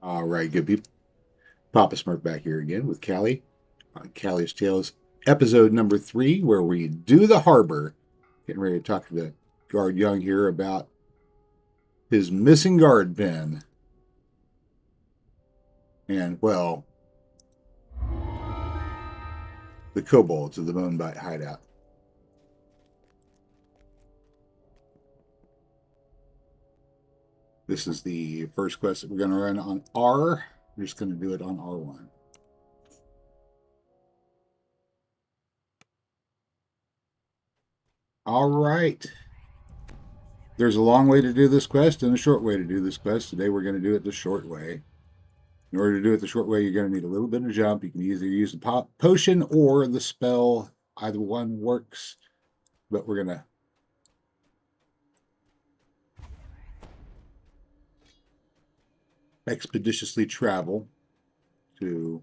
All right, good people. Papa Smurf back here again with Callie on Callie's Tales, episode number 3, where we do the harbor. Getting ready to talk to the guard young here about his missing guard pin. And, well, the kobolds of the Moonbite hideout. This is the first quest that we're going to run on R. We're just going to do it on R1. All right. There's a long way to do this quest and a short way to do this quest. Today we're going to do it the short way. In order to do it the short way, you're going to need a little bit of jump. You can either use the potion or the spell. Either one works. But we're going to expeditiously travel to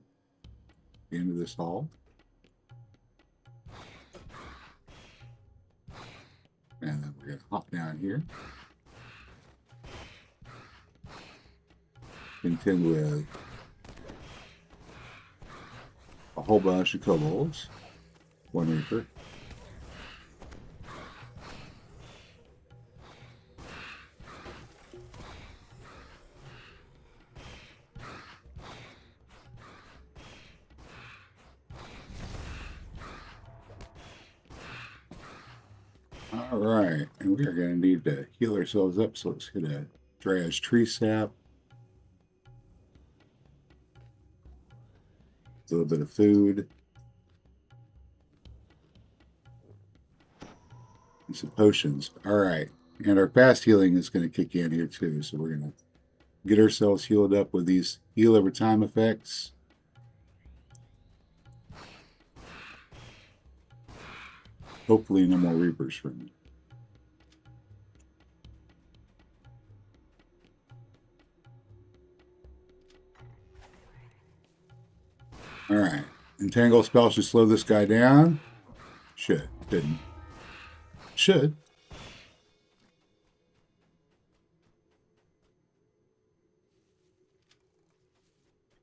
the end of this hall. And then we're going to hop down here. Contend with a whole bunch of kobolds. One reaper. All right, and we are going to need to heal ourselves up, so let's hit a Dryas tree sap. A little bit of food. And some potions. All right, and our fast healing is going to kick in here too, so we're going to get ourselves healed up with these heal over time effects. Hopefully no more reapers for me. All right. Entangle spell should slow this guy down. Should. Didn't. Should.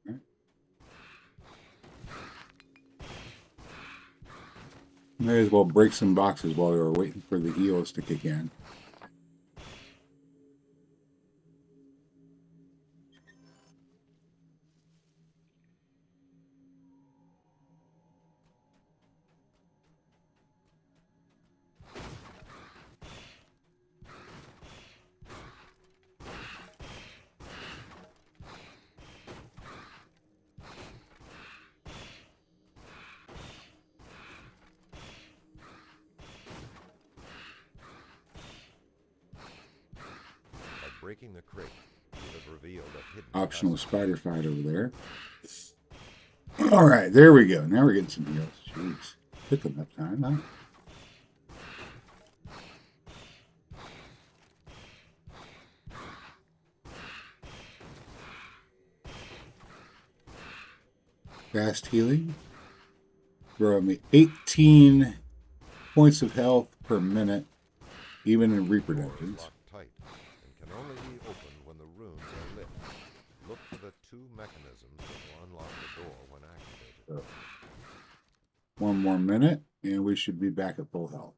Right. May as well break some boxes while we were waiting for the heals to kick in. Breaking the crate, you have revealed a hidden Optional spider fight over there. All right, there we go. Now we're getting some heals. Jeez. Took enough time, huh? Fast healing. Throw me 18 points of health per minute, even in Reaper dungeons. tight and can only be opened when the runes are lit. Look for the two mechanisms that will unlock the door when activated. One more minute, and we should be back at full health.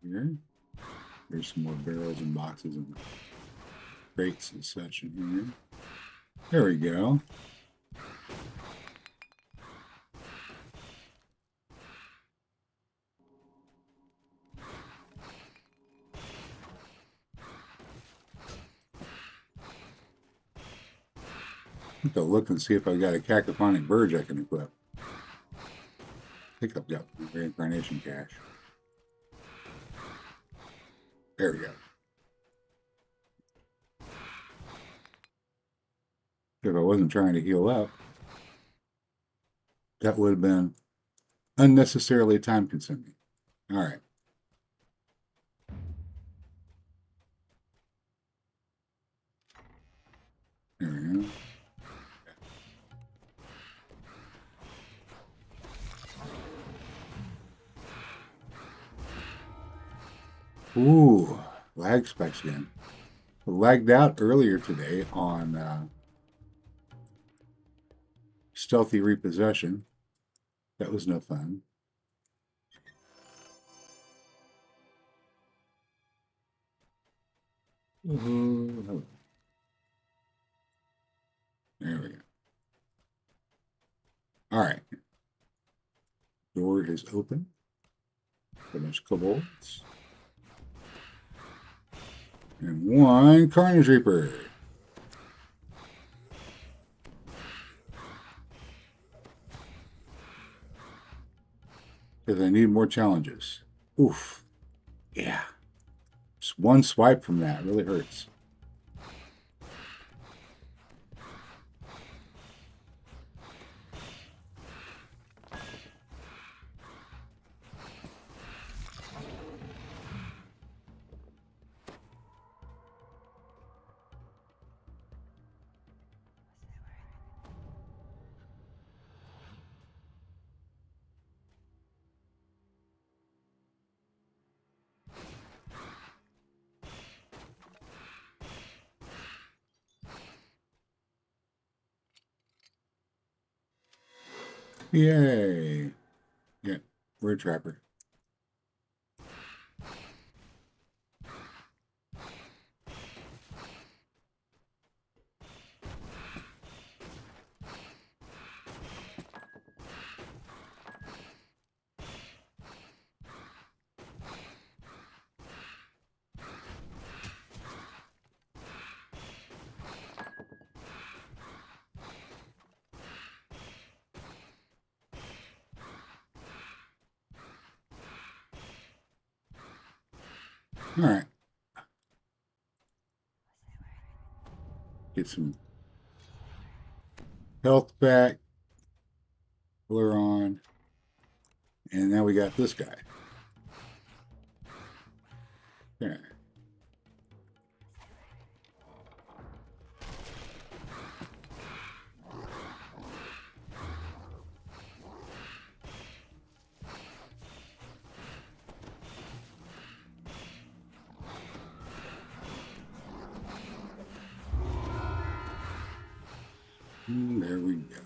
Here. There's some more barrels and boxes and crates and such in here. There we go. I'll look and see if I got a cacophonic bird I can equip. I think I've got reincarnation cache. There we go. If I wasn't trying to heal up, that would have been unnecessarily time consuming. All right. Yeah. Ooh, lag spikes again. Lagged out earlier today on stealthy repossession. That was no fun. Ooh, there we go. All right. Door is open. Finish kobolds. And one Carnage Reaper. Because I need more challenges. Oof. Yeah. Just one swipe from that really hurts. Yay. Yeah, we're a trapper. All right. Get some health back. Blur on. And now we got this guy. Yeah. There we go.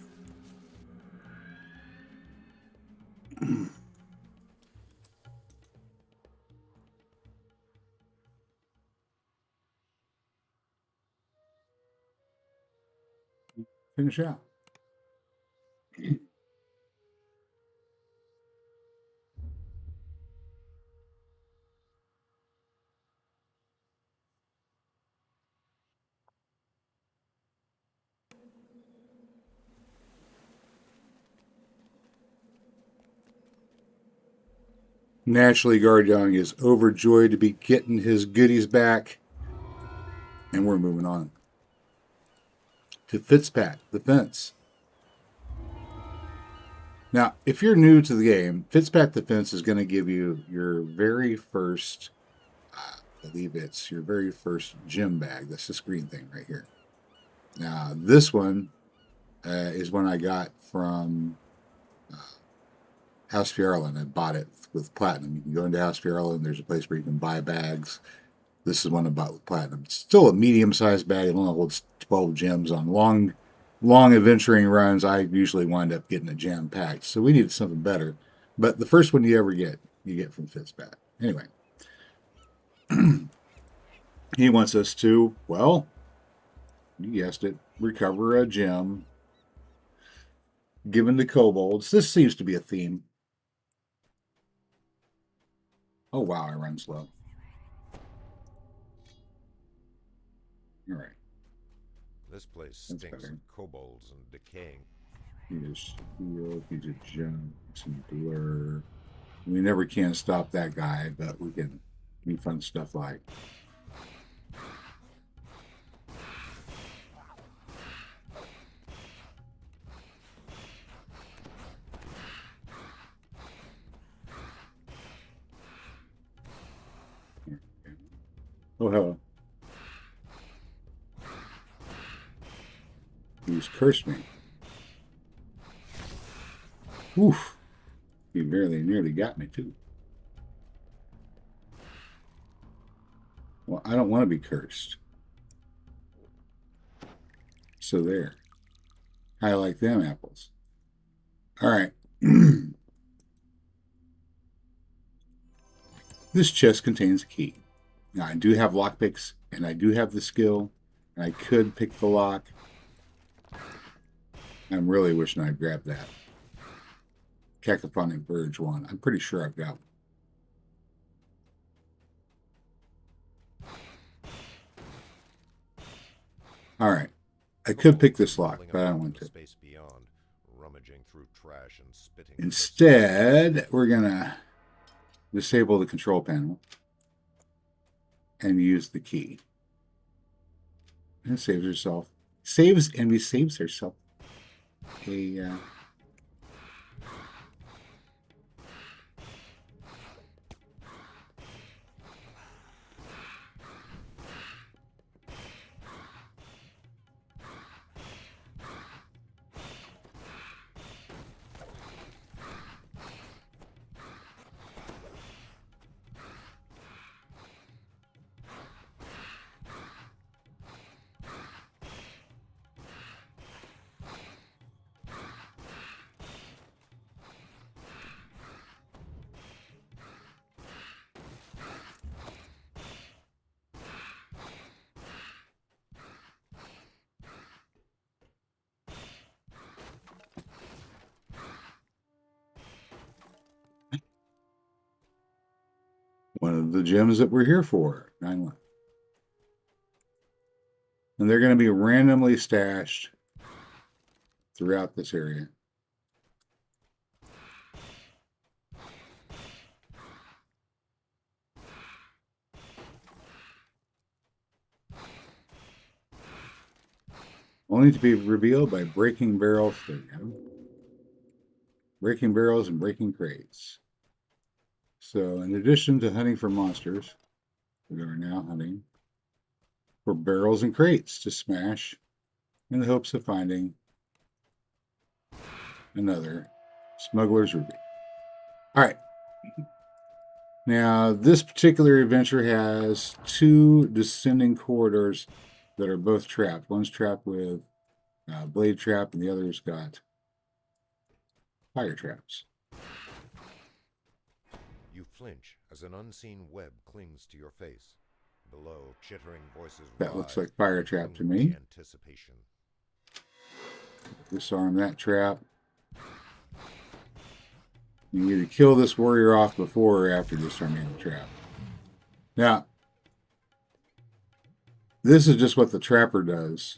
Finish out. Naturally, Guardian is overjoyed to be getting his goodies back. And we're moving on to Fitzpat, the fence. Now, if you're new to the game, Fitzpat the fence is going to give you your very first, I believe it's your very first gem bag. That's this green thing right here. Now, this one is one I got from House Fierlin. I bought it with platinum. You can go into House Fierlin. There's a place where you can buy bags. This is one I bought with platinum. It's still a medium-sized bag. It only holds 12 gems. On long adventuring runs, I usually wind up getting a jam packed. So we needed something better. But the first one you ever get, you get from Fitzpat. Anyway, he wants us to, well, you guessed it, recover a gem given to kobolds. This seems to be a theme. Oh, wow, I run slow. All right. This place That's stinks better. of kobolds and decaying. He just heal, he's a gem, some blur. We never can stop that guy, but we can do fun stuff like oh hello. He's cursed me. Oof. He very nearly got me, too. Well, I don't want to be cursed. So there. I like them apples. All right. This chest contains a key. Now, I do have lockpicks, and I do have the skill, and I could pick the lock. I'm really wishing I'd grabbed that. Cacophonic Verge one. I'm pretty sure I've got one. All right. I could pick this lock, but I don't want to. Space beyond, rummaging through trash and spitting. Instead, we're going to disable the control panel and use the key. And saves herself. Saves herself a one of the gems that we're here for. 9 left. And they're going to be randomly stashed throughout this area. Only to be revealed by breaking barrels. There you go. Breaking barrels and breaking crates. So in addition to hunting for monsters, we are now hunting for barrels and crates to smash in the hopes of finding another smuggler's ruby. All right. Now, this particular adventure has 2 descending corridors that are both trapped. One's trapped with blade trap, and the other's got fire traps. You flinch as an unseen web clings to your face. Below, chittering voices That looks like fire trap to me. Anticipation. Disarm that trap. You either kill this warrior off before or after disarming the trap. Now, this is just what the trapper does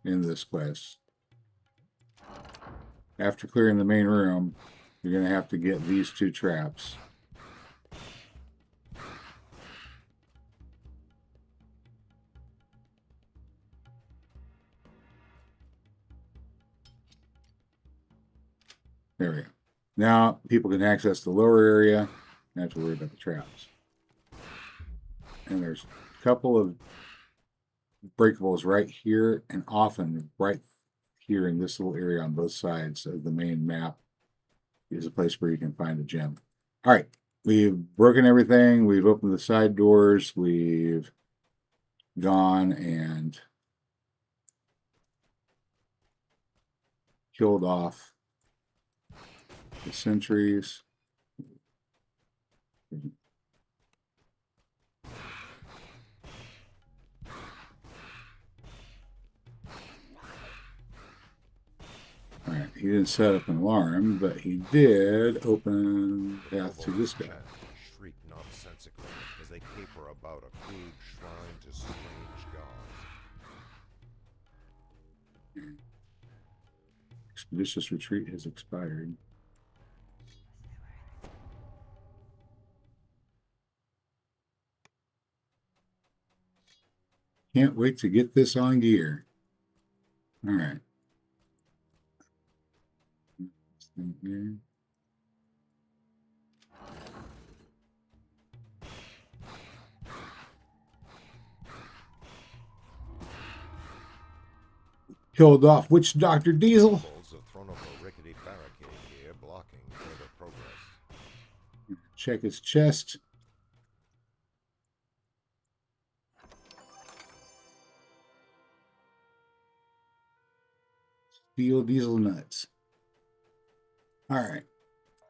in this quest. After clearing the main room, you're going to have to get these 2 traps. There we go. Now people can access the lower area. Don't have to worry about the traps. And there's a couple of breakables right here, and often right here in this little area on both sides of the main map is a place where you can find a gem. All right, we've broken everything. We've opened the side doors. We've gone and killed off the sentries. All right, he didn't set up an alarm, but he did open the path to this guy. Shriek nonsensically as they caper about a crude shrine to strange gods. Expeditious retreat has expired. Can't wait to get this on gear. All right. Killed off Witch Dr. Diesel. Rebels have thrown up a rickety barricade here, blocking further progress. Check his chest. Steel Diesel nuts. All right.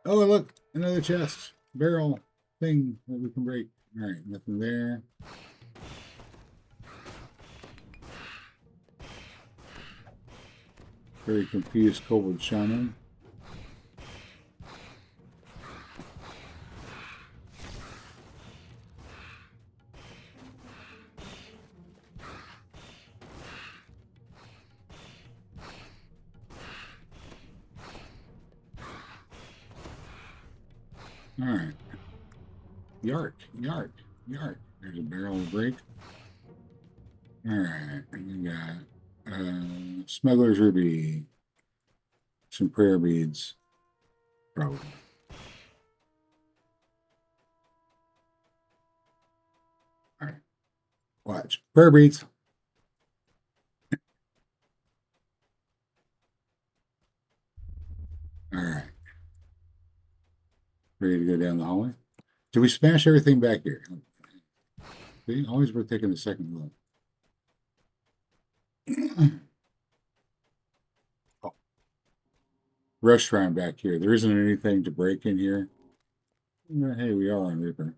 Oh, look, another chest barrel thing that we can break. All right, nothing there. Very confused Kobold Shaman. All right. Yark. There's a barrel to break. All right. We got Smuggler's Ruby. Some prayer beads. Probably. All right. Watch. Prayer beads. All right. Ready to go down the hallway? Did we smash everything back here? See, always worth taking a second look. Oh. Rush round back here. There isn't anything to break in here. Hey, we are on Reaper.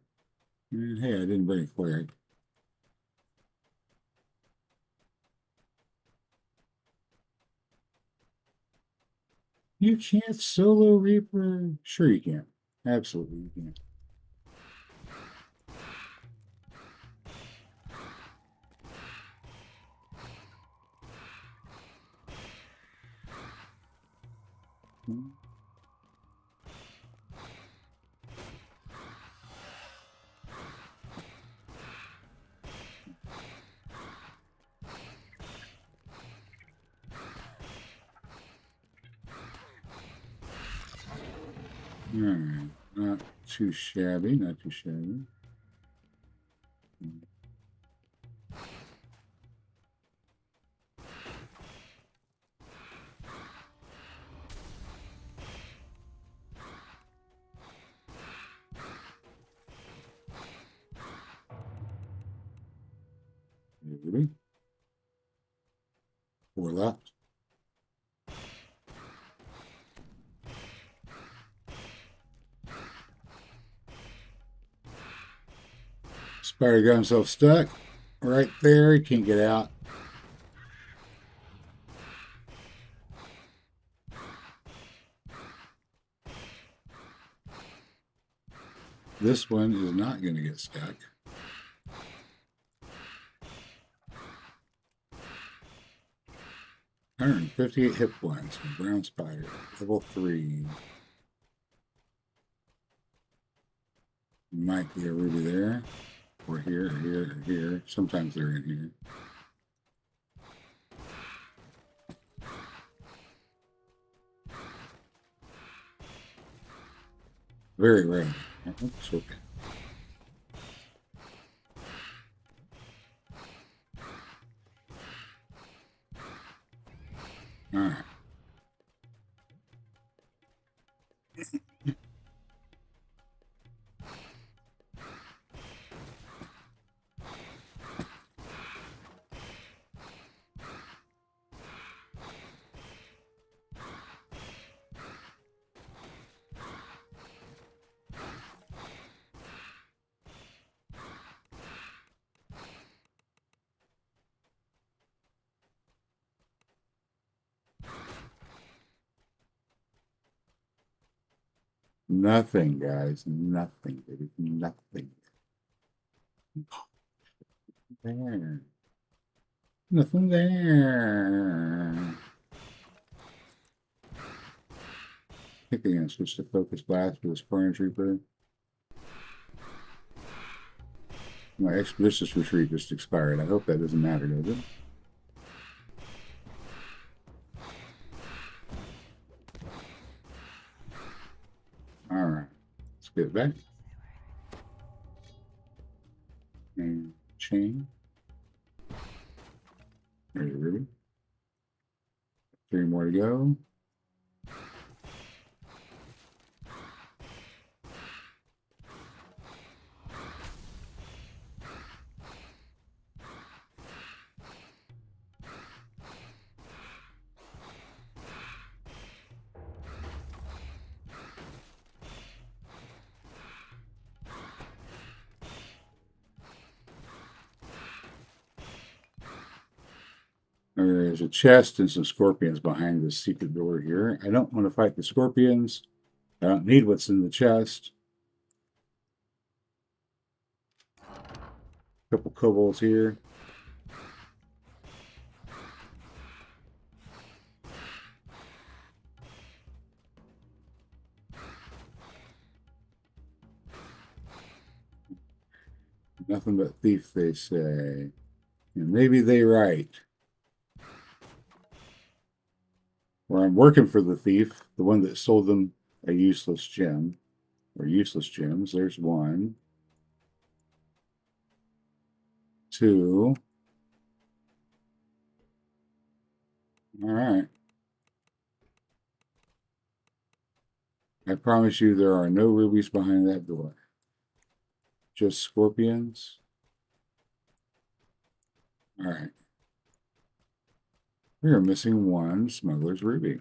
Hey, I didn't bring a cleric. You can't solo Reaper? Sure you can. Absolutely you can. All right, not too shabby, not too shabby. Maybe. 4 left. Spider got himself stuck right there. He can't get out. This one is not going to get stuck. Earn 58 hit points from Brown Spider, level 3. Might be a ruby there, or here, or here, or here. Sometimes they're in here. Very rare. Oops, okay. All right. Nothing, guys. Nothing. There is nothing. There. Nothing there. I think I'm going to switch to focus blast for this Carnage Reaper. My expeditious retreat just expired. I hope that doesn't matter, does it? Alright. Let's get it back. And chain. There's a ruby. 3 more to go. There's a chest and some scorpions behind this secret door here. I don't want to fight the scorpions. I don't need what's in the chest. A couple kobolds here. Nothing but thief, they say. And maybe they right. Or I'm working for the thief, the one that sold them a useless gem. Or useless gems. There's 1. 2. All right. I promise you there are no rubies behind that door. Just scorpions. All right. We are missing 1 smuggler's ruby.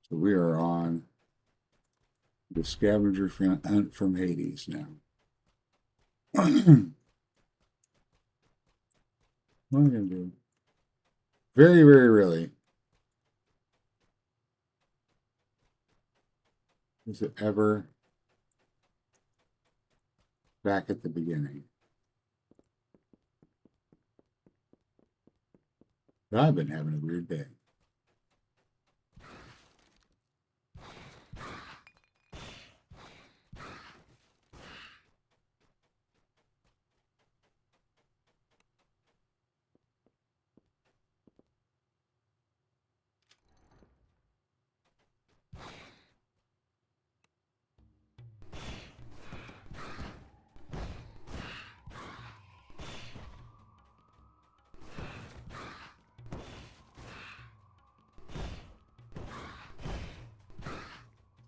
So we are on the scavenger hunt from Hades now. What am I going to do? Very, very rarely is it ever back at the beginning. But I've been having a weird day.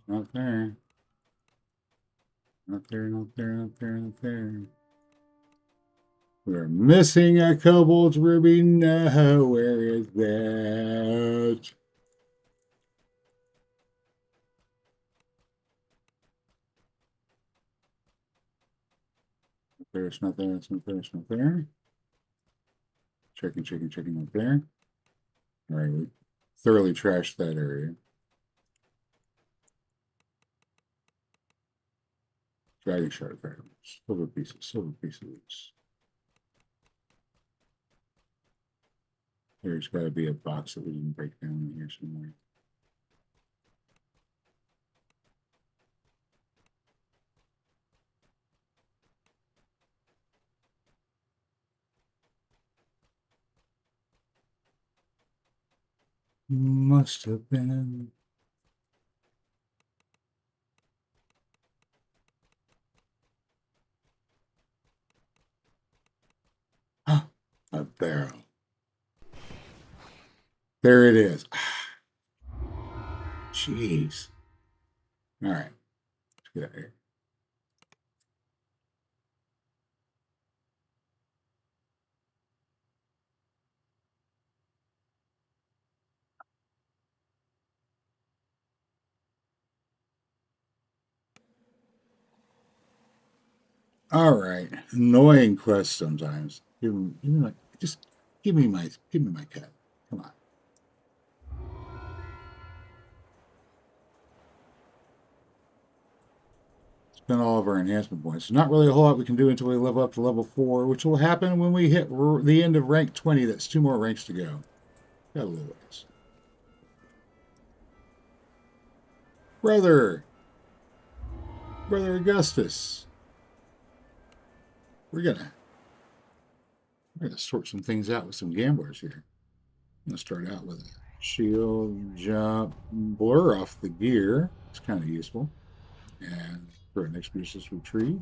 Not there. Not there, not there, not there, not there. We're missing a kobold's ruby. No, where is that? There's not there, it's not there, it's not there. Checking, checking, checking, not there. All right, we thoroughly trashed that area. Dragon shard fragments, silver pieces, silver pieces. There's got to be a box that we didn't break down in here somewhere. Must have been. A barrel. There it is. Jeez. All right. Let's get out of here. All right. Annoying quest sometimes. Give me my, just give me my cat. Come on. Spend all of our enhancement points. Not really a whole lot we can do until we level up to level 4, which will happen when we hit the end of rank 20. That's 2 more ranks to go. Got a little ways. Brother Augustus. We're gonna sort some things out with some gamblers here. I'm gonna start out with a shield, jump, blur off the gear. It's kind of useful. And for an expeditious retreat.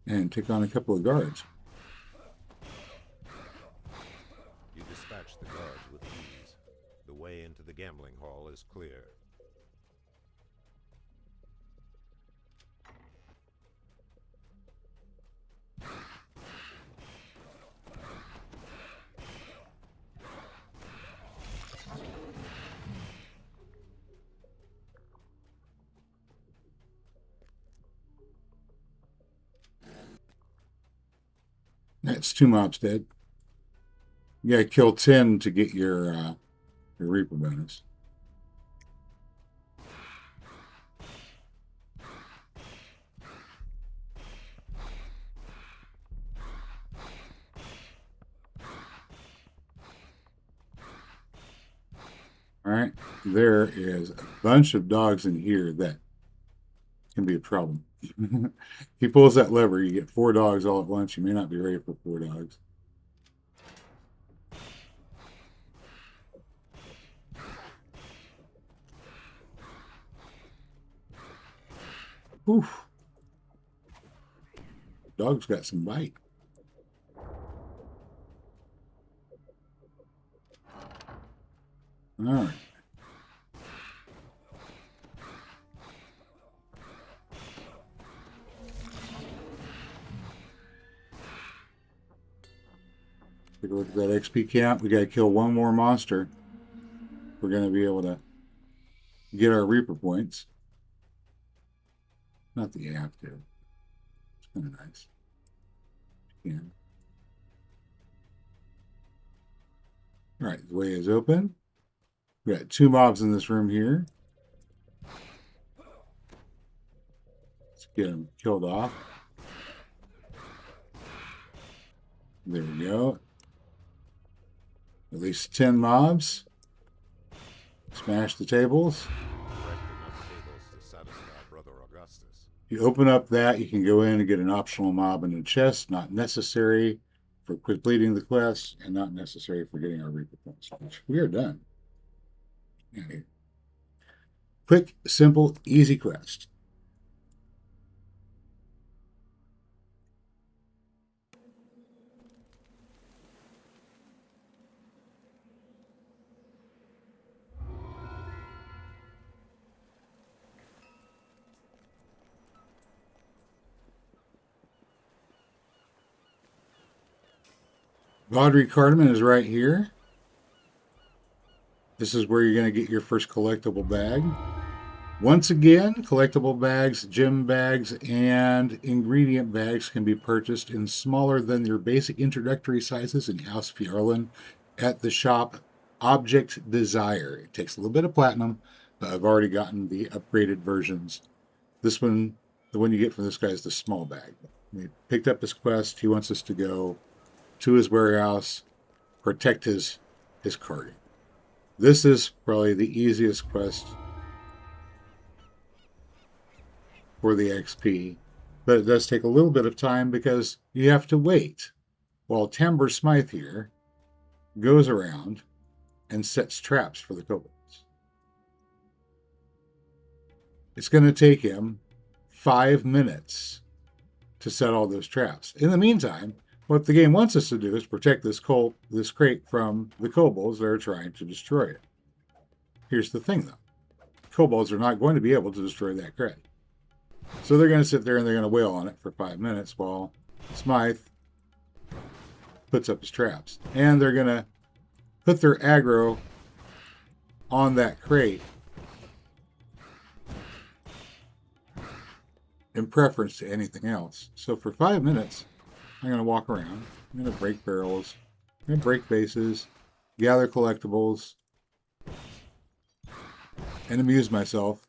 and take on a couple of guards. You dispatch the guards with ease. The way into the gambling hall is clear. That's 2 mobs dead. You gotta kill 10 to get your Reaper bonus. All right, there is a bunch of dogs in here that can be a problem. He pulls that lever, you get 4 dogs all at once. You may not be ready for 4 dogs. Oof. Dog's got some bite. All right. Take a look at that XP count. We got to kill 1 more monster. We're going to be able to get our Reaper points. Not that you have to. It's kind of nice. Yeah. All right, the way is open. We got 2 mobs in this room here. Let's get them killed off. There we go. At least 10 mobs. Smash the tables. Correct enough tables to satisfy Brother Augustus. You open up that, you can go in and get an optional mob in the chest. Not necessary for completing the quest and not necessary for getting our Reaper points. We are done. Quick, simple, easy quest. Vaudry Cardamon is right here. This is where you're going to get your first collectible bag. Once again, collectible bags, gem bags, and ingredient bags can be purchased in smaller than your basic introductory sizes in House Fjarlin at the shop Object Desire. It takes a little bit of platinum, but I've already gotten the upgraded versions. This one, the one you get from this guy, is the small bag. We picked up his quest. He wants us to go to his warehouse, protect his cargo. This is probably the easiest quest for the XP, but it does take a little bit of time because you have to wait while Tamber Smythe here goes around and sets traps for the kobolds. It's going to take him 5 minutes to set all those traps. In the meantime, what the game wants us to do is protect this crate from the kobolds that are trying to destroy it. Here's the thing, though. Kobolds are not going to be able to destroy that crate. So they're going to sit there and they're going to wail on it for 5 minutes while Smythe puts up his traps. And they're going to put their aggro on that crate in preference to anything else. So for 5 minutes, I'm going to walk around. I'm going to break barrels. I'm going to break bases, gather collectibles, and amuse myself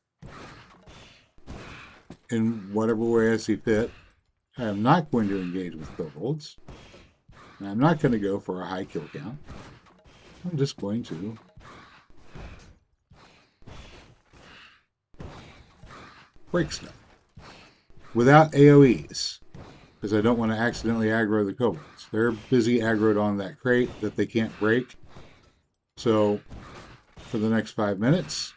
in whatever way I see fit. I am not going to engage with kobolds. And I'm not going to go for a high kill count. I'm just going to break stuff without AoEs, because I don't want to accidentally aggro the kobolds. They're busy aggroed on that crate that they can't break. So for the next 5 minutes,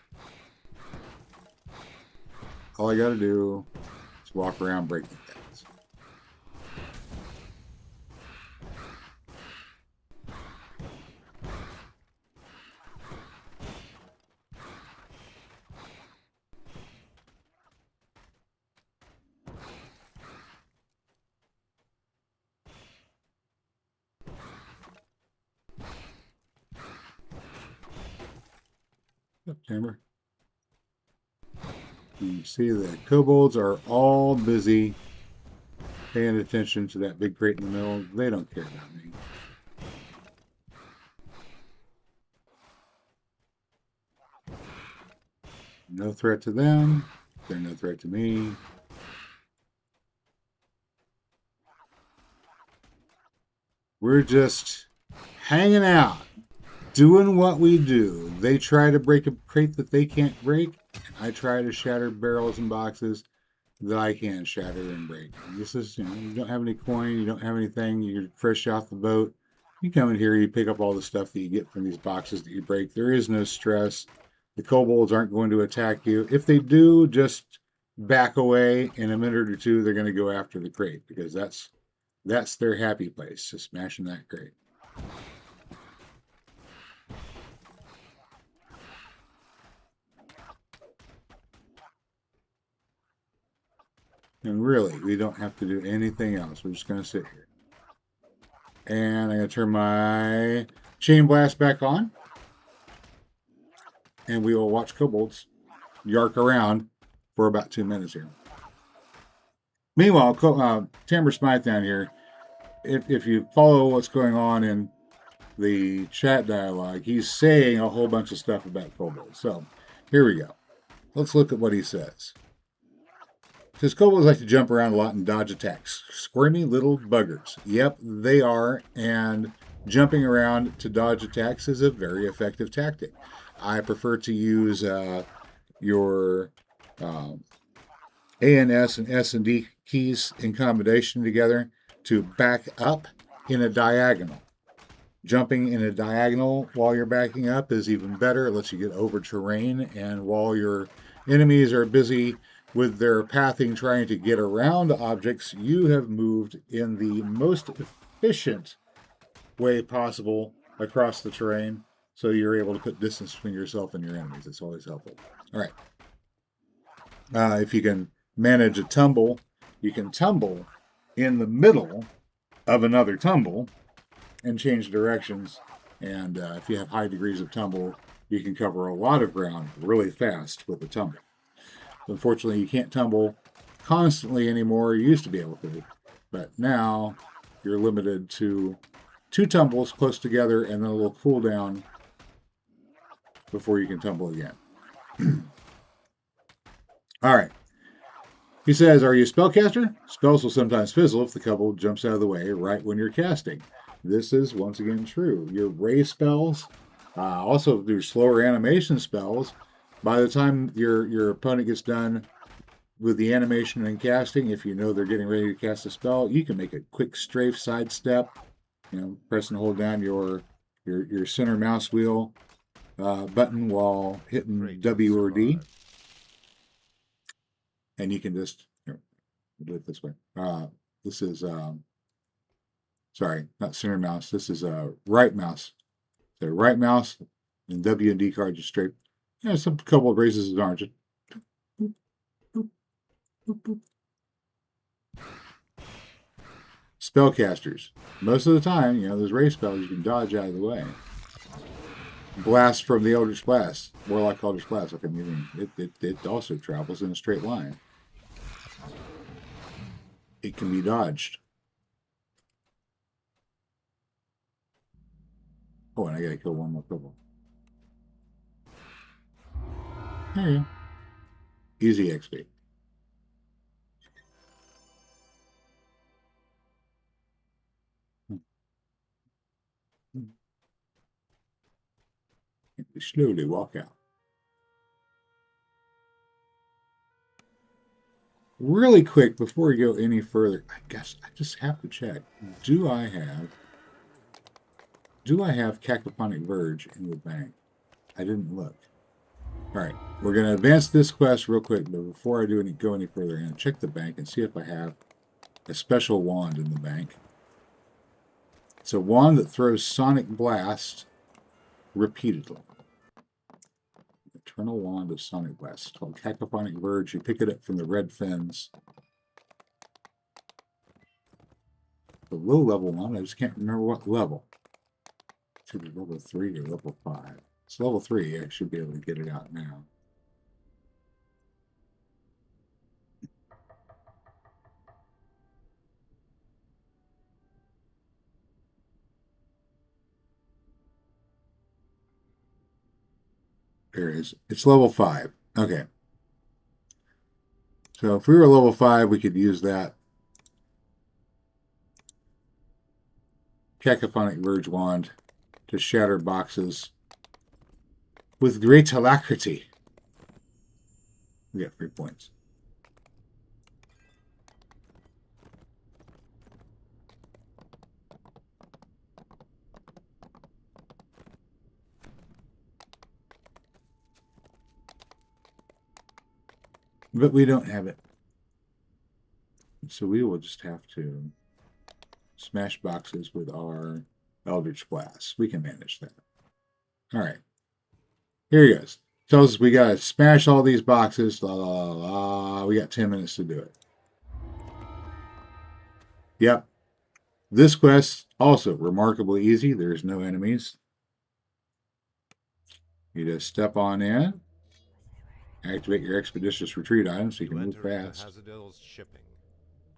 all I got to do is walk around breaking things. Timber. You see the kobolds are all busy paying attention to that big crate in the middle. They don't care about me. No threat to them. They're no threat to me. We're just hanging out, doing what we do. They try to break a crate that they can't break. I try to shatter barrels and boxes that I can shatter and break. And this is, you don't have any coin, you don't have anything, you're fresh off the boat. You come in here, you pick up all the stuff that you get from these boxes that you break. There is no stress. The kobolds aren't going to attack you. If they do, just back away. In a minute or two, they're going to go after the crate because that's their happy place, just smashing that crate. And really, we don't have to do anything else. We're just going to sit here. And I'm going to turn my chain blast back on. And we will watch kobolds yark around for about 2 minutes here. Meanwhile, Timber Smythe down here, if you follow what's going on in the chat dialogue, he's saying a whole bunch of stuff about kobolds. So here we go. Let's look at what he says. It says kobolds like to jump around a lot and dodge attacks. Squirmy little buggers. Yep, they are. And jumping around to dodge attacks is a very effective tactic. I prefer to use your ANS and S and D keys in combination together to back up in a diagonal. Jumping in a diagonal while you're backing up is even better. It lets you get over terrain, and while your enemies are busy with their pathing trying to get around objects, you have moved in the most efficient way possible across the terrain, so you're able to put distance between yourself and your enemies. It's always helpful. All right. If you can manage a tumble, you can tumble in the middle of another tumble and change directions. And if you have high degrees of tumble, you can cover a lot of ground really fast with a tumble. Unfortunately, you can't tumble constantly anymore. You used to be able to, but now you're limited to 2 tumbles close together and then a little cooldown before you can tumble again. All right. He says, are you a spellcaster? Spells will sometimes fizzle if the kobold jumps out of the way right when you're casting. This is once again true. Your ray spells, also your slower animation spells, by the time your opponent gets done with the animation and casting, if you know they're getting ready to cast a spell, you can make a quick strafe sidestep. Press and hold down your center mouse wheel button while hitting W or D. And you can just do it this way. This is, sorry, not center mouse. This is right mouse. So right mouse and W and D card just straight. Some couple of raises of orange. Boop, boop, boop, boop. Spellcasters. Most of the time, those ray spells you can dodge out of the way. Blast from the Eldritch Blast. Warlock Eldritch Blast. Okay, it also travels in a straight line. It can be dodged. Oh, and I gotta kill one more kobold. There you go. Easy XP. We slowly walk out. Really quick, before we go any further, I guess I just have to check. Do I have Cacophonic Verge in the bank? I didn't look. All right, we're going to advance this quest real quick, but before I go any further, I'm going to check the bank and see if I have a special wand in the bank. It's a wand that throws Sonic Blast repeatedly. Eternal Wand of Sonic Blast. It's called Cacophonic Verge. You pick it up from the red fins. The low level one, I just can't remember what level. It should be level 3 or level 5. It's level 3. I should be able to get it out now. There it is. It's level 5. Okay. So if we were level 5, we could use that Cacophonic Verge wand to shatter boxes with great alacrity. We got 3 points. But we don't have it. So we will just have to smash boxes with our Eldritch Blast. We can manage that. All right. Here he goes. Tells us we got to smash all these boxes. La, la, la, la. We got 10 minutes to do it. Yep. This quest also remarkably easy. There's no enemies. You just step on in. Activate your expeditious retreat item so you can move fast. Hazadel's shipping.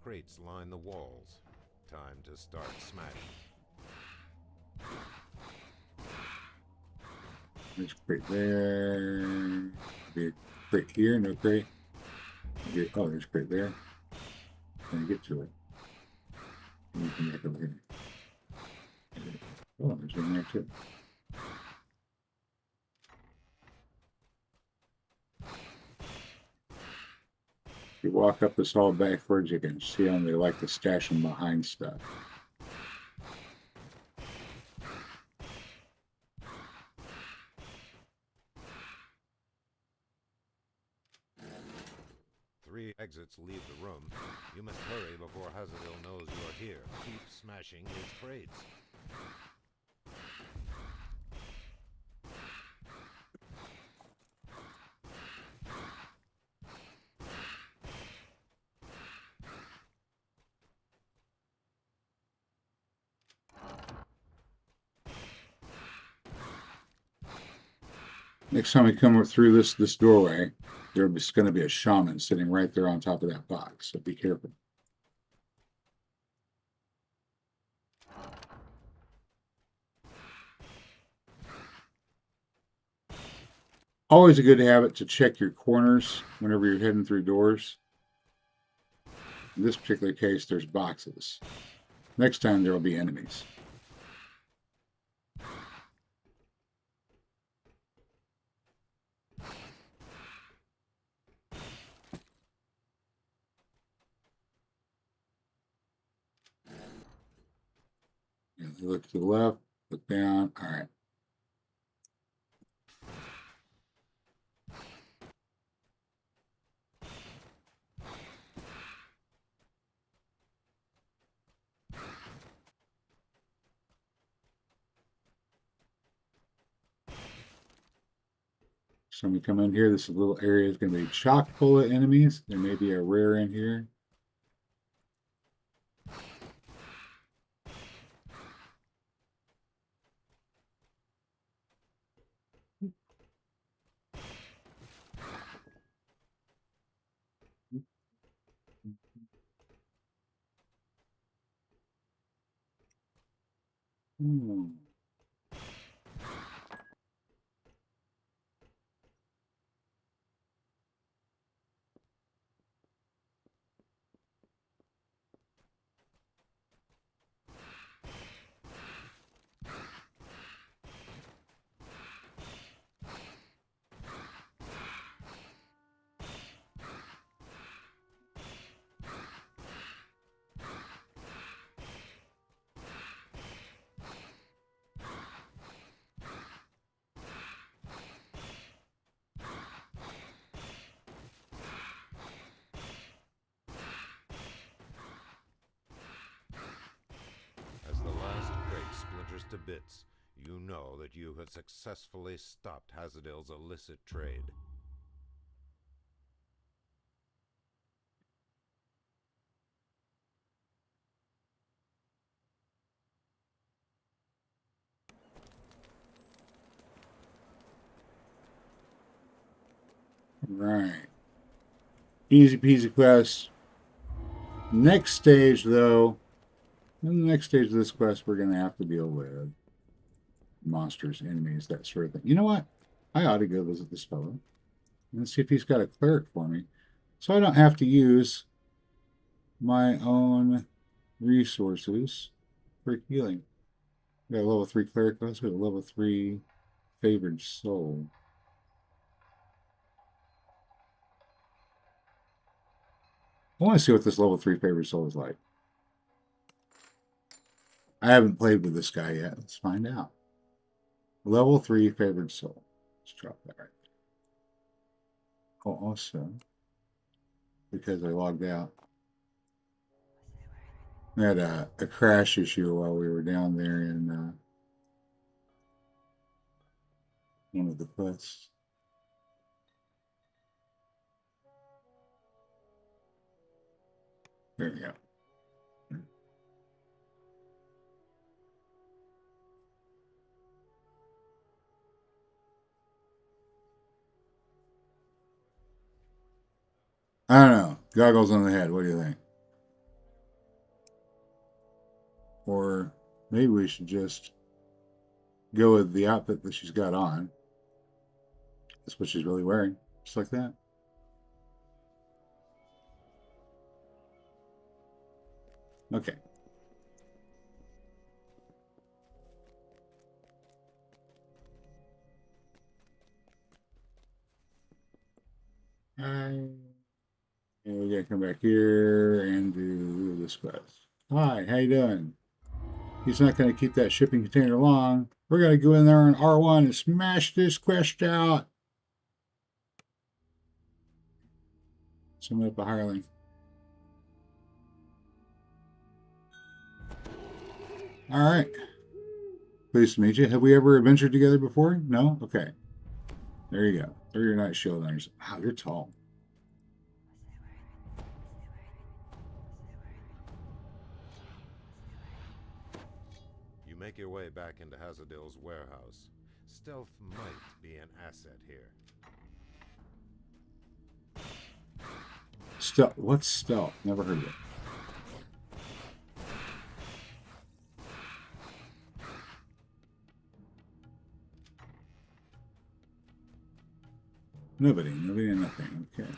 Crates line the walls. Time to start smashing. There's a crate there. There's a crate here, no crate. Oh, there's a crate there. Can I get to it? And you come back over here. Oh, there's one there too. If you walk up this hall backwards, you can see them. They like to stash them behind stuff. Three exits leave the room. You must hurry before Hazadel knows you're here. Keep smashing his crates. Next time we come through this doorway, there's going to be a shaman sitting right there on top of that box, so be careful. Always a good habit to check your corners whenever you're heading through doors. In this particular case, there's boxes. Next time, there will be enemies. Look to the left, look down. All right. So when we come in here, this little area is going to be chock full of enemies. There may be a rare in here. Hmm. As the last crate splinters to bits, you know that you have successfully stopped Hazadel's illicit trade. Right. Easy peasy quest. Next stage, though, in the next stage of this quest, we're going to have to deal with monsters, enemies, that sort of thing. You know what? I ought to go visit this fellow and see if he's got a cleric for me. So I don't have to use my own resources for healing. We got a level 3 cleric quest. We have a level 3 favored soul. I want to see what this level 3 favored soul is like. I haven't played with this guy yet. Let's find out. Level 3 favored soul. Let's drop that right there. Oh, also, because I logged out, we had a crash issue while we were down there in one of the quests. There we go. I don't know. Goggles on the head. What do you think? Or maybe we should just go with the outfit that she's got on. That's what she's really wearing. Just like that. Okay. And we gotta come back here and do this quest. Hi, how you doing? He's not gonna keep that shipping container long. We're gonna go in there on R1 and smash this quest out. Summon up a hireling. All right. Pleased to meet you. Have we ever adventured together before? No? Okay. There you go. Throw your night shield on yourself. Wow, you're tall. You make your way back into Hazardill's warehouse. Stealth might be an asset here. Stealth. What's stealth? Never heard of it. Nobody and nothing. Okay.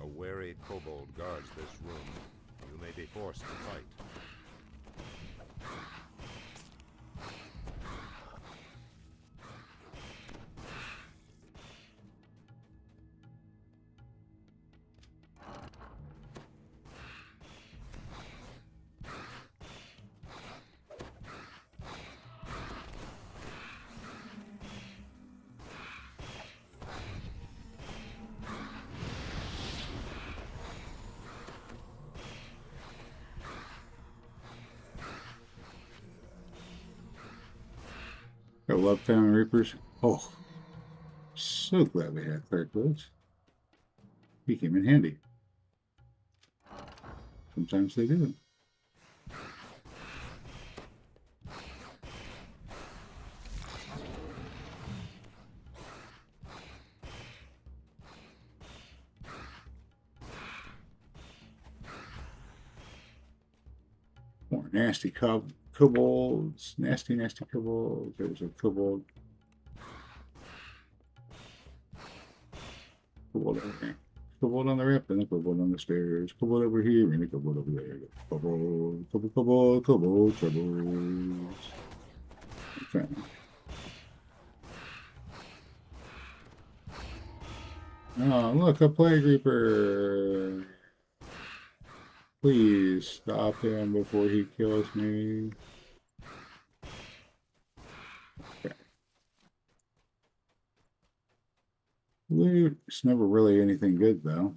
A wary kobold guards this room. You may be forced to fight. I love Family Reapers. Oh, so glad we had clear clothes. He came in handy. Sometimes they do. More nasty kobolds. Nasty kobolds. There's a kobold. Kobold over there. Kobold on the ramp and a kobold on the stairs. Kobold over here and a kobold over there. Kobold, kobold, troubles. Okay. Oh, look, a plague reaper. Please stop him before he kills me. Okay. Loot. It's never really anything good, though.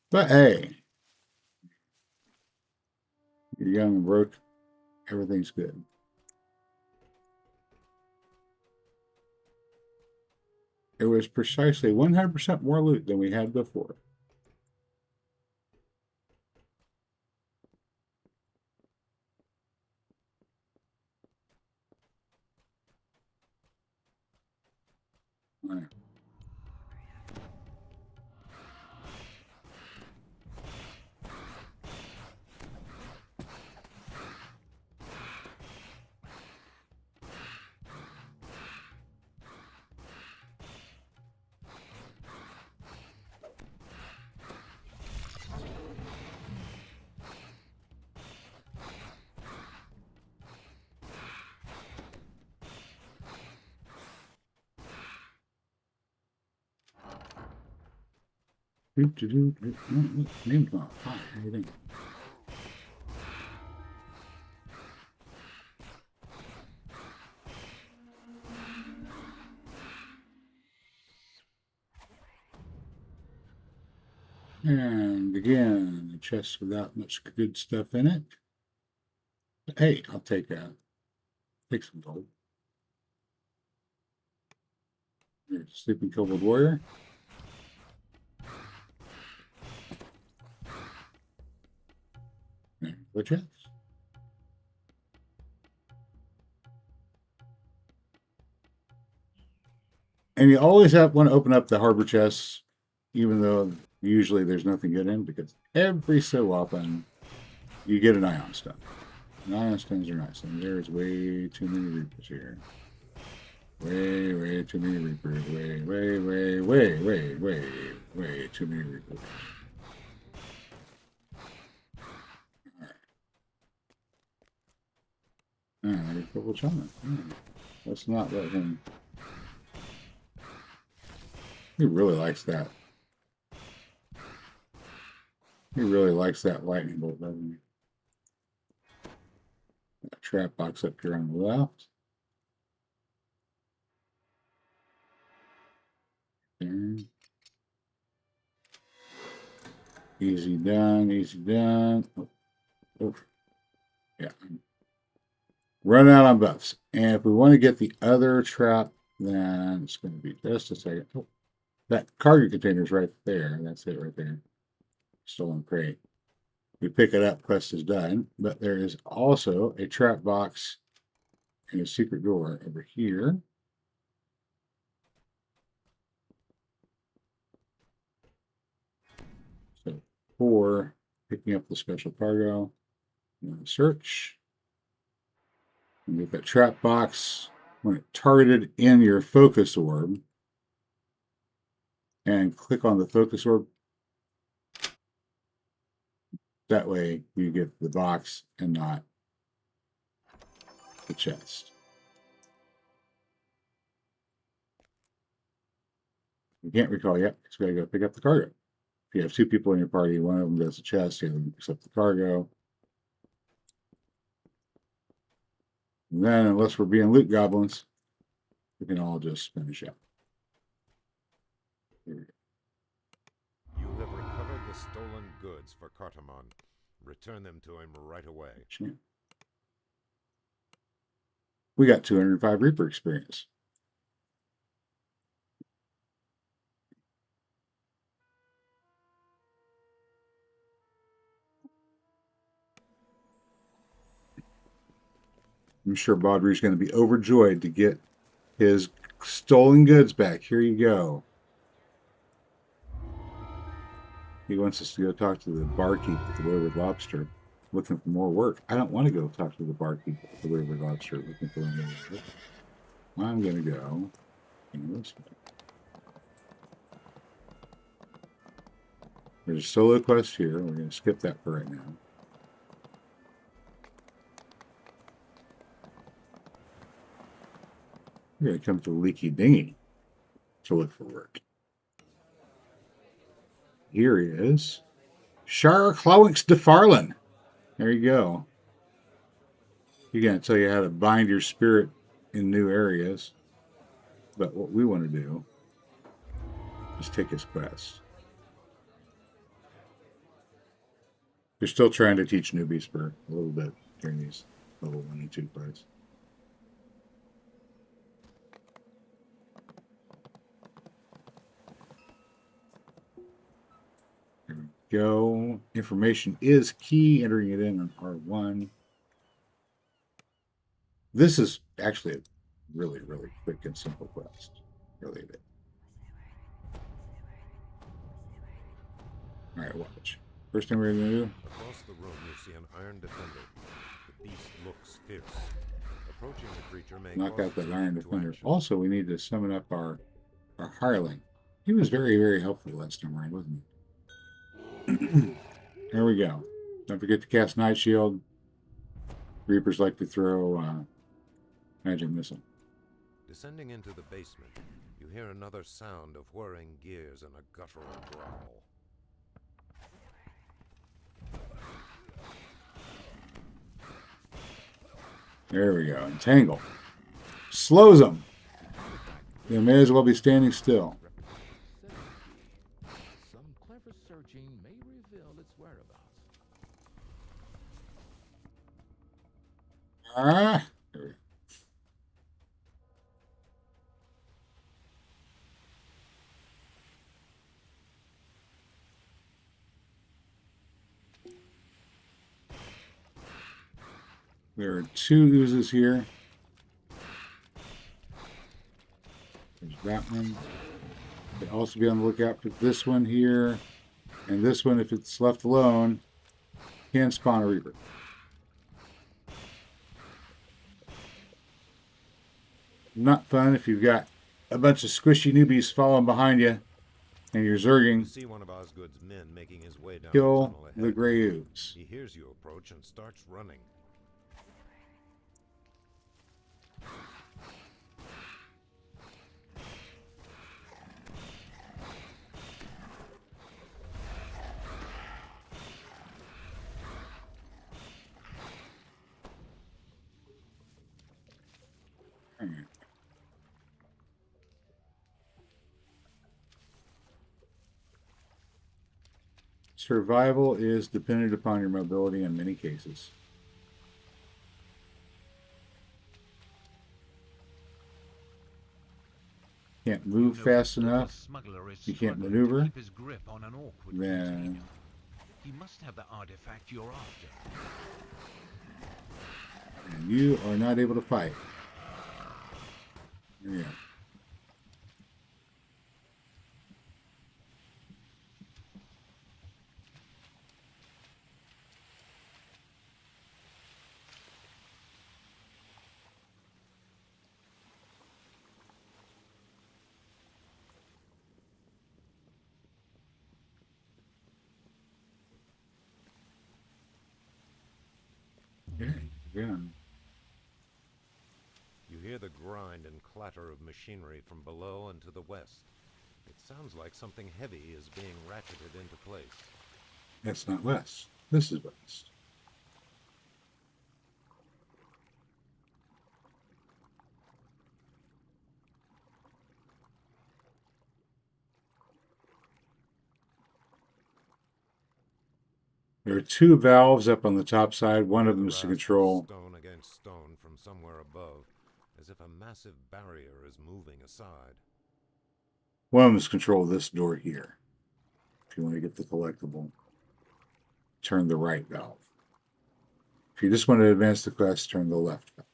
But hey, you're young and broke. Everything's good. it was precisely 100% more loot than we had before. All right. Name's not high. What do you think? And again, a chest without much good stuff in it. But hey, I'll take some gold. There's a sleeping kobold warrior. There's the chest. And you always want to open up the harbor chests, even though usually there's nothing good in, because every so often you get an ion stone. And ion stones are nice, and there's way too many reapers here. Way too many reapers. Way too many reapers. There's a couple china. Let's not let him. He really likes that. He really likes that lightning bolt, doesn't he? That trap box up here on the left. There. Easy done, easy done. Oh. Yeah. Run out on buffs. And if we want to get the other trap, then it's going to be just a second. Oh, that cargo container is right there. That's it right there. Stolen crate. We pick it up, quest is done. But there is also a trap box and a secret door over here. So for picking up the special cargo, search. And get that trap box when it targeted in your focus orb. And click on the focus orb. That way you get the box and not the chest. You can't recall yet, because we gotta go pick up the cargo. If you have two people in your party, one of them does the chest, the other one picks up the cargo. And then, unless we're being loot goblins, we can all just finish up. Here we go. You have recovered the stolen goods for Cartamon. Return them to him right away. We got 205 Reaper experience. I'm sure Baudry's going to be overjoyed to get his stolen goods back. Here you go. He wants us to go talk to the barkeep at the Wayward Lobster, looking for more work. I don't want to go talk to the barkeep at the Wayward Lobster, looking for more work. I'm going to go this way. There's a solo quest here. We're going to skip that for right now. We're going to come to Leaky Dinghy to look for work. Here he is. Shar Clowix de Farlin. There you go. He's going to tell you how to bind your spirit in new areas. But what we want to do is take his quest. You're still trying to teach newbies for a little bit during these level 1 and 2 fights. go. Information is key. Entering it in on R1. This is actually a really, really quick and simple quest. Really it. All right, watch. First thing we're going to do. Across the room, you see an iron defender. The beast looks fierce. Approaching the creature may Knock cause out that it to iron leap to defender. action. Also, we need to summon up our hireling. He was very, very helpful last time around, wasn't he? There we go. Don't forget to cast Night Shield. Reapers like to throw magic missile. Descending into the basement, you hear another sound of whirring gears and a guttural growl. There we go. Entangle. Slows them. They may as well be standing still. Some clever searching may reveal its whereabouts. Ah. There we go. There are 2 oozes here. There's that one. Could also be on the lookout for this one here. And this one, if it's left alone, can spawn a Reaper. Not fun if you've got a bunch of squishy newbies following behind you and you're You zerging. see one of Osgood's men making his way down Kill the tunnel ahead. the gray ooze. He hears you approach and starts running. Alright. Survival is dependent upon your mobility in many cases. Can't move fast enough, you can't maneuver, then He must have the artifact you're after. and you are not able to fight. Yeah. Okay, yeah. You hear the grind and clatter of machinery from below and to the west. It sounds like something heavy is being ratcheted into place. That's not west. This is west. There are 2 valves up on the top side. One of them is to The rasp of control. stone against stone from somewhere above, as if a massive barrier is moving aside. One of them is control this door here. If you want to get the collectible, turn the right valve. If you just want to advance the quest, turn the left valve.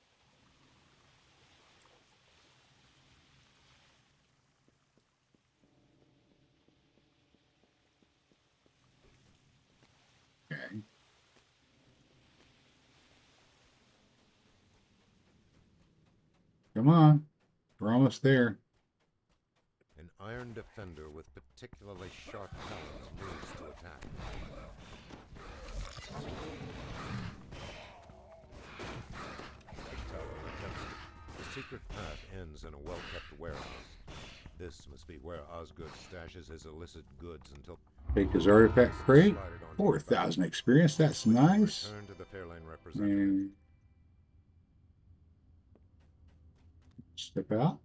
Okay. Come on. We're almost there. An iron defender with particularly sharp talons moves to attack. The talon attempts it. The secret path ends in a well-kept warehouse. This must be where Osgood stashes his illicit goods until Take his artifact crate. slide it onto 4,000 experience. That's nice. return to the Fairlane representative. And step out.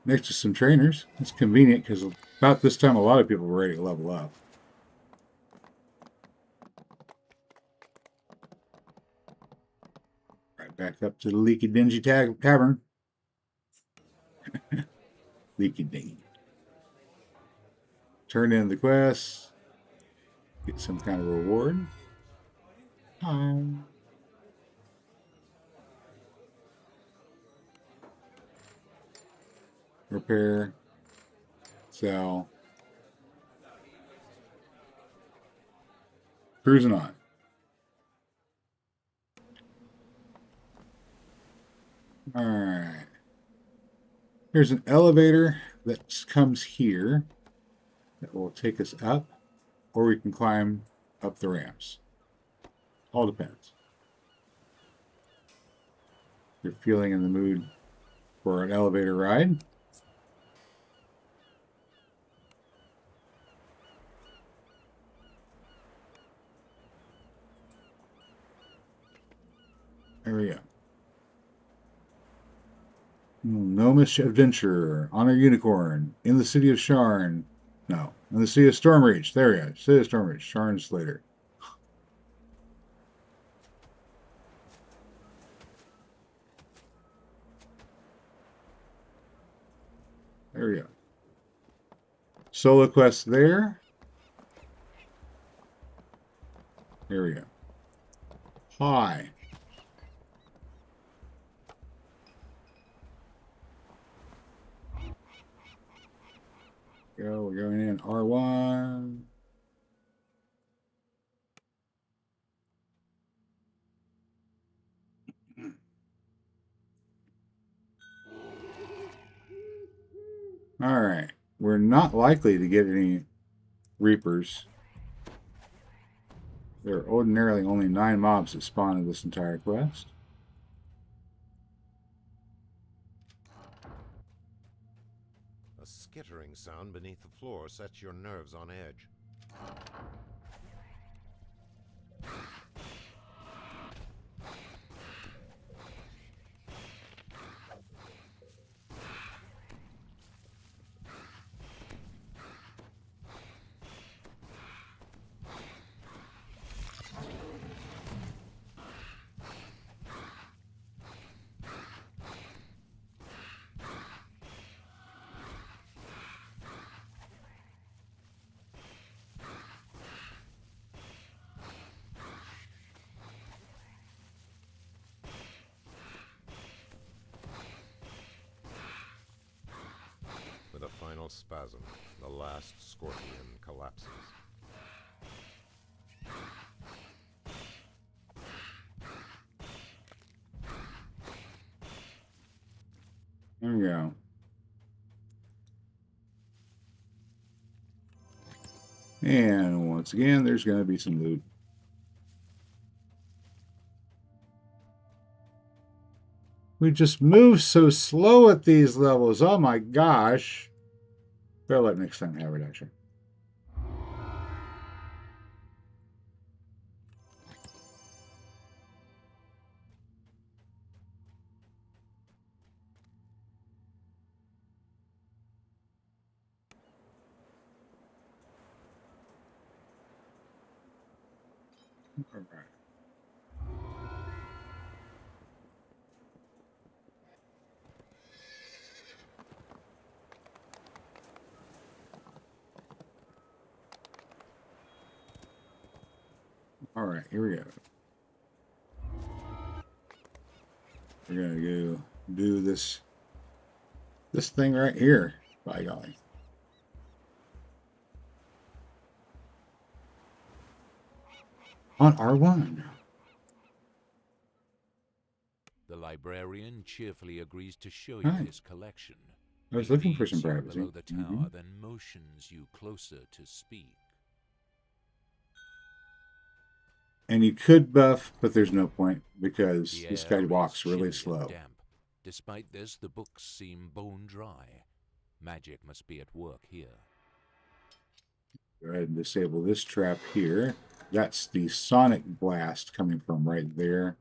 Next to some trainers. It's convenient because about this time a lot of people were ready to level up. Right back up to the leaky dingy tavern. leaky dinghy. Turn in the quest. Get some kind of reward. Repair. Sell. Cruising on. All right. Here's an elevator that comes here that will take us up, or we can climb up the ramps. All depends. If you're feeling in the mood for an elevator ride. There we go. Gnomish Adventure, Honor Unicorn, in the city of Sharn. No, in the city of Stromreach. There we go. City of Stromreach. Sharn Slater. There we go. Solo quest there. There we go. Hi. We're going in R1. All right. We're not likely to get any Reapers. There are ordinarily only 9 mobs that spawn in this entire quest. A skittering sound beneath the floor sets your nerves on edge. With a final spasm, the last scorpion collapses. There we go. And once again, there's going to be some loot. We just move so slow at these levels. Oh my gosh. Better let next time have it, actually. All right. All right, here we go. We're gonna go do this thing right here, by golly. On R1. The librarian cheerfully agrees to show you Hi. his collection. I was He looking for leads some you privacy. below the tower, then motions you closer to speak. And you could buff, but there's no point because The this air guy is walks really chilly and slow. damp. Despite this, the books seem bone dry. Magic must be at work here. Go ahead and disable this trap here. That's the sonic blast coming from right there.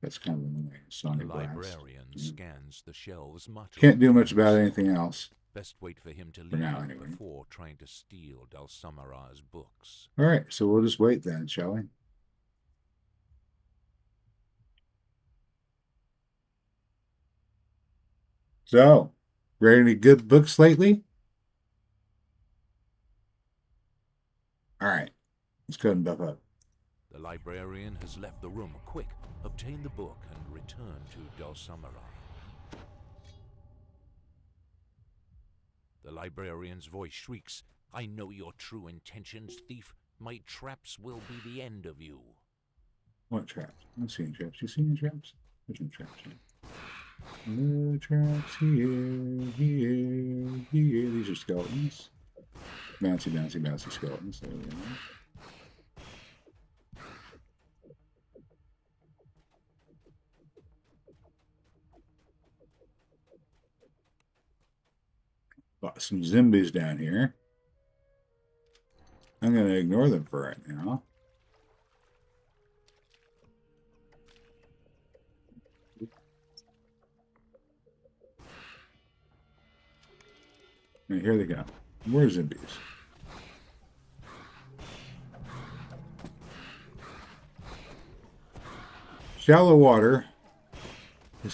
That's kind of annoying. The Sonic blast. librarian scans the shelves much. Can't do much about anything else. Best wait for him to leave now, anyway. before trying to steal Dalsamara's books. All right, so we'll just wait then, shall we? So, Read any good books lately? All right. Let's go ahead and buff up. The librarian has left the room. Quick, obtain the book and return to Dulcamara. The librarian's voice shrieks, I know your true intentions, thief. My traps will be the end of you. What traps? I don't see any traps. You see any traps? There's no traps here. No traps here, here. These are skeletons. Bouncy, bouncy, bouncy skeletons. There we go. Got some zombies down here. I'm going to ignore them for right now. And here they go. More zombies. Shallow water it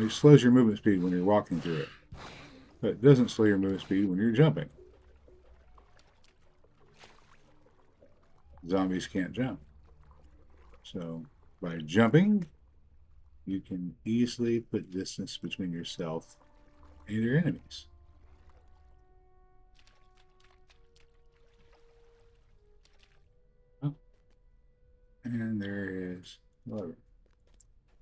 slows your movement speed when you're walking through it. But it doesn't slow your movement speed when you're jumping. Zombies can't jump. So by jumping, you can easily put distance between yourself and your enemies. Oh. And there is water.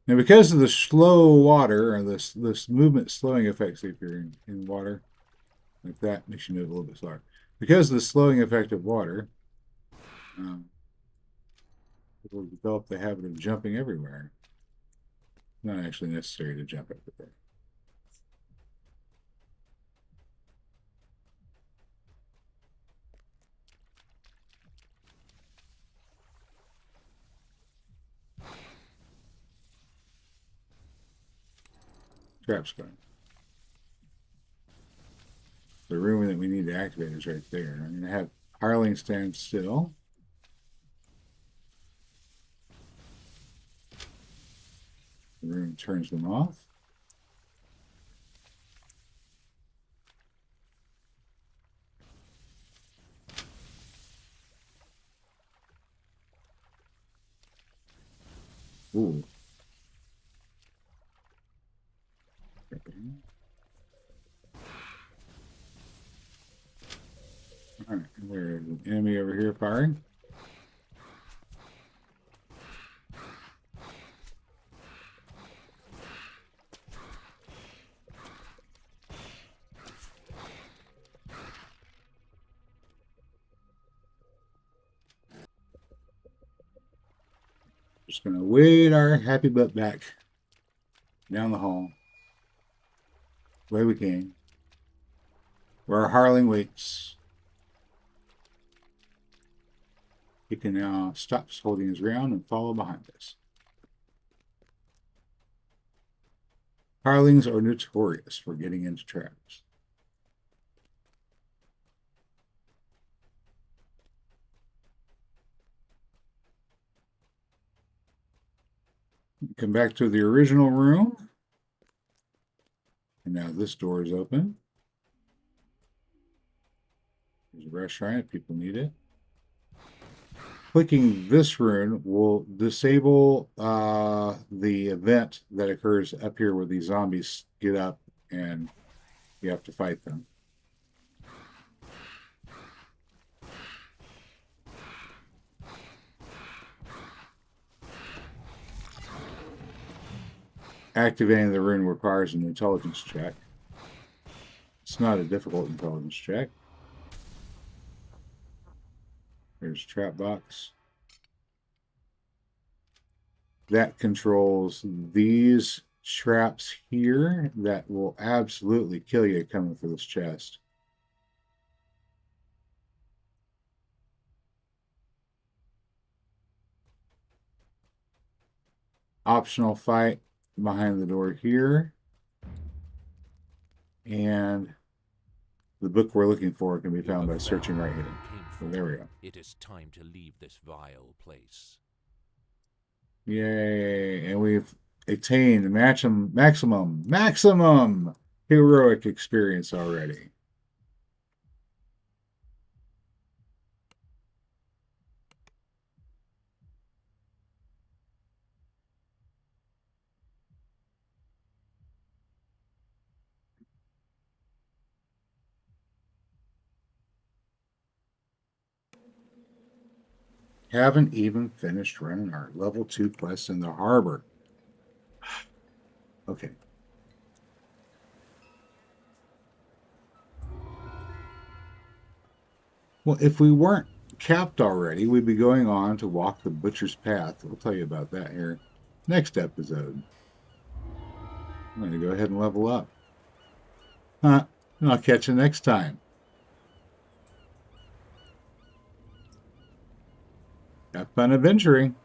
Now, because of the slow water or this movement slowing effect, see if you're in water like that, makes you move a little bit slower. Because of the slowing effect of water, people develop the habit of jumping everywhere. Not actually necessary to jump everywhere. Trap's going. The room that we need to activate is right there. I'm going to have Harling stand still. The room turns them off. Ooh. All right, there's an enemy over here firing. Just gonna wade our happy butt back down the hall, way we came, where our Harling waits. He can now stop holding his ground and follow behind us. Harlings are notorious for getting into traps. Come back to the original room. And now this door is open. There's a restaurant if people need it. Clicking this rune will disable the event that occurs up here where these zombies get up and you have to fight them. Activating the rune requires an intelligence check. It's not a difficult intelligence check. There's a trap box. That controls these traps here that will absolutely kill you coming for this chest. Optional fight behind the door here. And the book we're looking for can be found by searching right here. So there we go. It is time to leave this vile place. Yay. And we've attained maximum heroic experience already. Haven't even finished running our level 2 quest in the harbor. Okay. Well, if we weren't capped already, we'd be going on to walk the butcher's path. We'll tell you about that here next episode. I'm going to go ahead and level up. And I'll catch you next time. Have fun adventuring.